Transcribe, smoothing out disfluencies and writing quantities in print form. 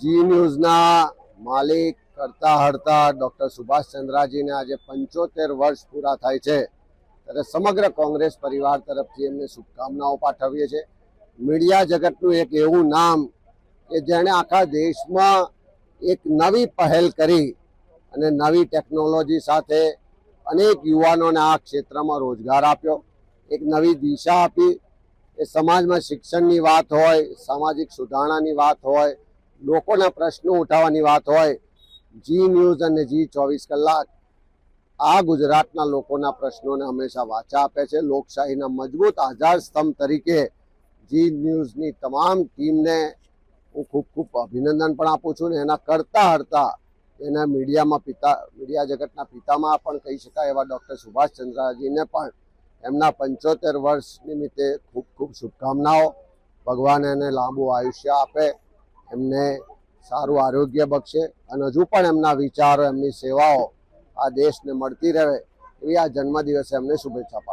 જી ન્યૂઝના માલિક કરતા હડતા ડૉક્ટર સુભાષ ચંદ્રાજીને આજે 75 વર્ષ પૂરા થાય છે ત્યારે સમગ્ર કોંગ્રેસ પરિવાર તરફથી એમને શુભકામનાઓ પાઠવીએ છીએ। મીડિયા જગતનું એક એવું નામ કે જેણે આખા દેશમાં એક નવી પહેલ કરી અને નવી ટેકનોલોજી સાથે અનેક યુવાનોને આ ક્ષેત્રમાં રોજગાર આપ્યો, એક નવી દિશા આપી। એ સમાજમાં શિક્ષણની વાત હોય, સામાજિક સુધારણાની વાત હોય, લોકોના પ્રશ્નો ઉઠાવવાની વાત હોય, જી ન્યૂઝ અને જી 24 કલાક આ ગુજરાતના લોકોના પ્રશ્નોને હંમેશા વાચા આપે છે। લોકશાહીના મજબૂત આધાર સ્તંભ તરીકે જી ન્યૂઝની તમામ ટીમને હું ખૂબ ખૂબ અભિનંદન પણ આપું છું ને એના કરતા હડતા એના મીડિયા જગતના પિતામાં પણ કહી શકાય એવા ડૉક્ટર સુભાષ ચંદ્રાજીને પણ એમના 75 વર્ષ નિમિત્તે ખૂબ ખૂબ શુભકામનાઓ। ભગવાન એને લાંબુ આયુષ્ય આપે, એમને સારું આરોગ્ય બક્ષે અને હજુ પણ એમના વિચારો, એમની સેવાઓ આ દેશને મળતી રહે એવી આ જન્મદિવસે એમને શુભેચ્છા પાઠવું।